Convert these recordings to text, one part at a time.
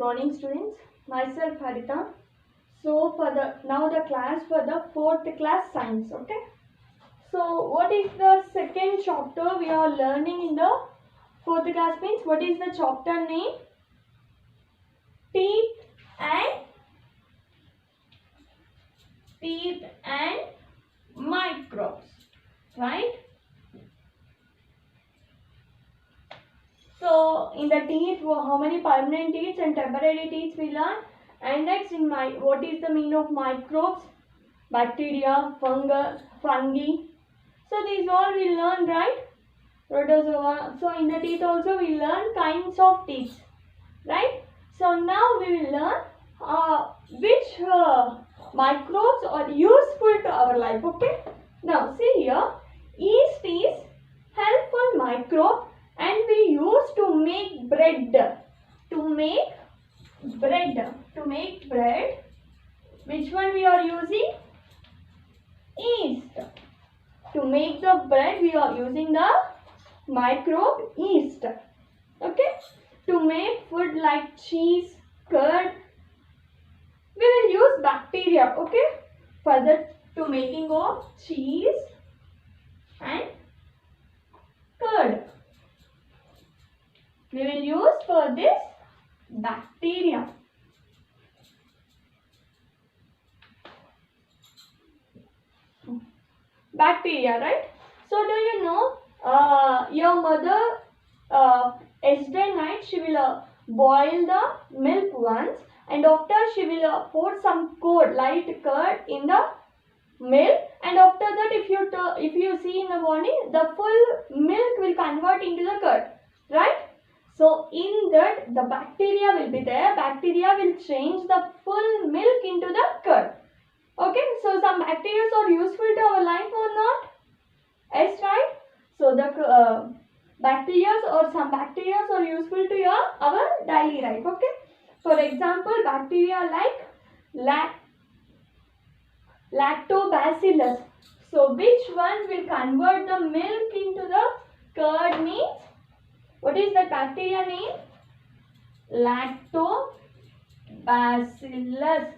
morning, students. Myself Harita. So for the now the class for the fourth class science. Okay. So what is the second chapter we are learning in the fourth class means? What is the chapter name? Teeth and microbes, right? So in the teeth, how many permanent teeth and temporary teeth we learn. And next in what is the meaning of microbes? Bacteria, fungi. So these all we learn, right? Protozoa. So in the teeth also we learn kinds of teeth, right? So now we will learn which microbes are useful to our life. Okay. Now see here, yeast is helpful microbe and we use to make bread. To make bread. Which one we are using? Yeast. To make the bread we are using the microbe yeast. Okay. To make food like cheese, curd, we will use bacteria. Okay. Further to making of cheese and curd, we will use for this bacteria. Bacteria, right? So do you know your mother yesterday night she will boil the milk once, and after she will pour some light curd in the milk, and after that if you see in the morning the full milk will convert into the curd, right? So in that the bacteria will be there. Bacteria will change the full milk into the curd. Okay, so some bacteria are useful to our life or not? Yes, right? So the bacteria or some bacteria are useful to our daily life. Okay. For example, bacteria like lactobacillus. So which one will convert the milk into the curd means? What is the bacteria name? Lactobacillus.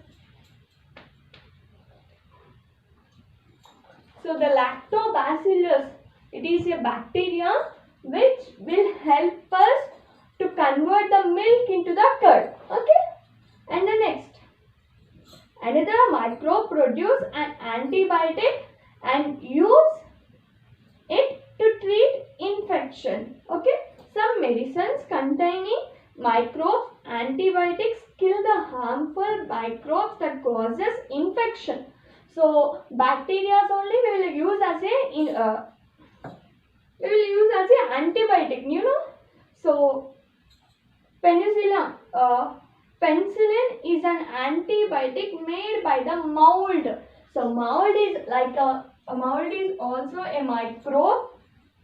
So the lactobacillus, it is a bacteria which will help us to convert the milk into the curd. Okay. And the next, another microbe produce an antibiotic and use it to treat infection. Okay. Some medicines containing microbes, antibiotics kill the harmful microbes that causes infection. So bacteria only we will use as a antibiotic, you know. So penicillin is an antibiotic made by the mold. So mold is like a mold is also a microbe.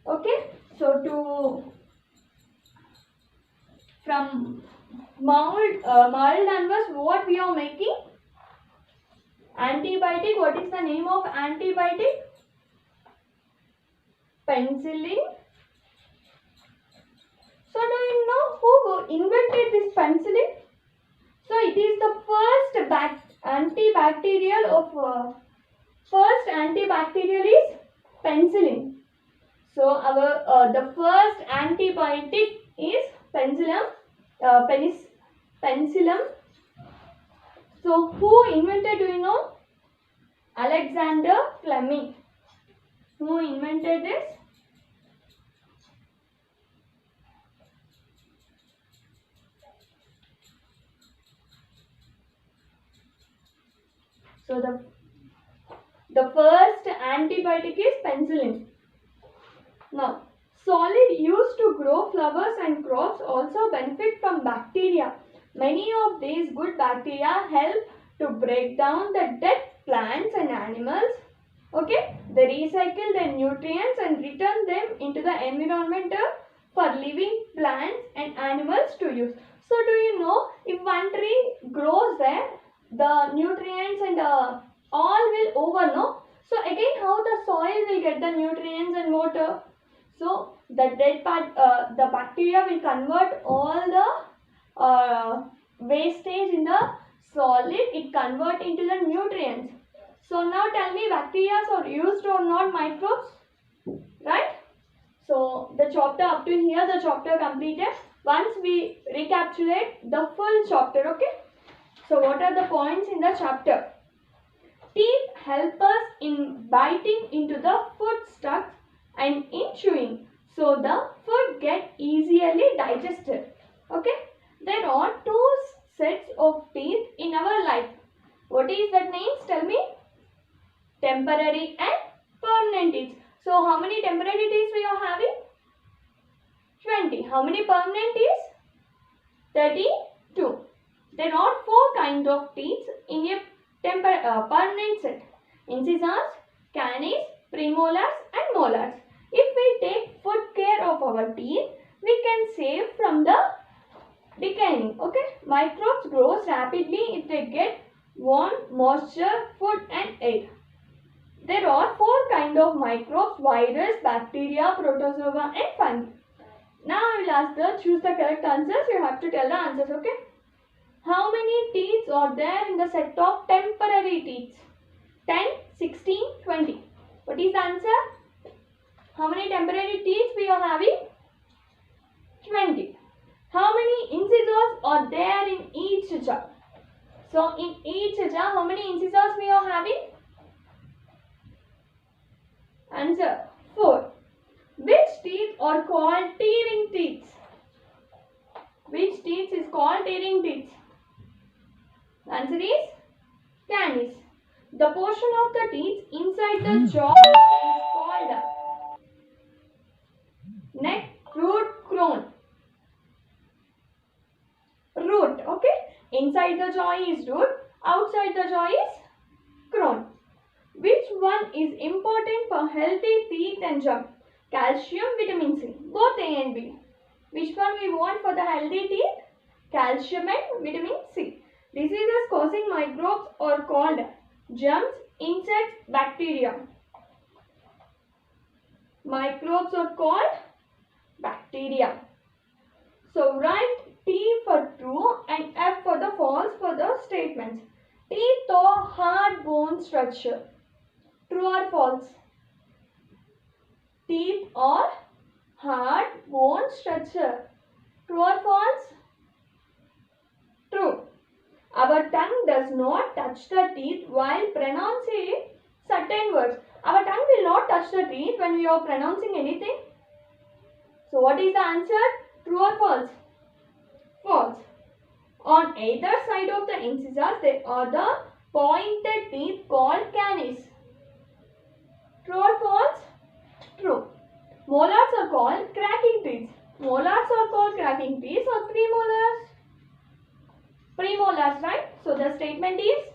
Okay. So from mold onwards what we are making? Antibiotic. What is the name of antibiotic? Penicillin. So do you know who invented this penicillin? So it is the first antibacterial is penicillin. So our the first antibiotic is penicillin. Penicillin. So who invented, do you know? Alexander Fleming. Who invented this? So the first antibiotic is penicillin. Now, soil used to grow flowers and crops also benefit from bacteria. Many of these good bacteria help to break down the dead plants and animals. Okay, they recycle their nutrients and return them into the environment for living plants and animals to use. So do you know, if one tree grows there, the nutrients and all will over, no? So again, how the soil will get the nutrients and water? So the dead part, the bacteria will convert all the wastage in the solid, it convert into the nutrients. So now tell me, bacteria are used or not microbes, right? So the chapter up to here, the chapter completed. Once we recapitulate the full chapter, okay? So what are the points in the chapter? Teeth help us in biting into the food stuffs and in chewing, so the food get easily digested. Okay? There are two sets of teeth in our life. What is that names? Tell me. Temporary and permanent teeth. So how many temporary teeth we are having? 20. How many permanent teeth? 32. There are 4 kinds of teeth in a permanent set: incisors, caries, premolars and molars. If we take good care of our teeth, we can save from the decaying. Okay, microbes grows rapidly if they get warm, moisture, food and air. There are 4 kinds of microbes: virus, bacteria, protozoa and fungi. Now I will ask the choose the correct answers. You have to tell the answers. Okay. How many teeth are there in the set of temporary teeth? 10, 16, 20. What is the answer? How many temporary teeth we are having? 20. How many incisors are there in each jaw? So in each jaw, how many incisors we are having? Answer: 4. Which teeth are called tearing teeth? Which teeth is called tearing teeth? Answer is caries. The portion of the teeth inside the jaw is called neck, root, crown. Root, okay? Inside the jaw is root, outside the jaw is crown. Which one is important for healthy teeth and jaw? Calcium, vitamin C, both A and B. Which one we want for the healthy teeth? Calcium and vitamin C. Diseases causing microbes are called germs, insects, bacteria. Microbes are called bacteria. So write T for true and F for the false for the statements. Teeth are hard bone structure. True or false? Teeth are hard bone structure. True or false? True. Our tongue does not touch the teeth while pronouncing certain words. Our tongue will not touch the teeth when we are pronouncing anything. So what is the answer? True or false? False. On either side of the incisors there are the pointed teeth called caries. True or false? True. Molars are called cracking teeth. Molars are called cracking teeth or premolars? Premolars, right? So the statement is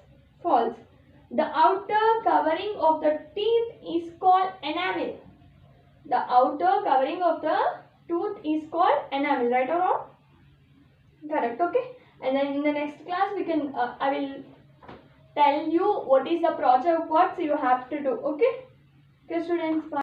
false. The outer covering of the teeth is called enamel. The outer covering of the tooth is called enamel, right or wrong? Correct, okay. And then in the next class we can, I will tell you what is the project, what you have to do, okay. Okay students, bye.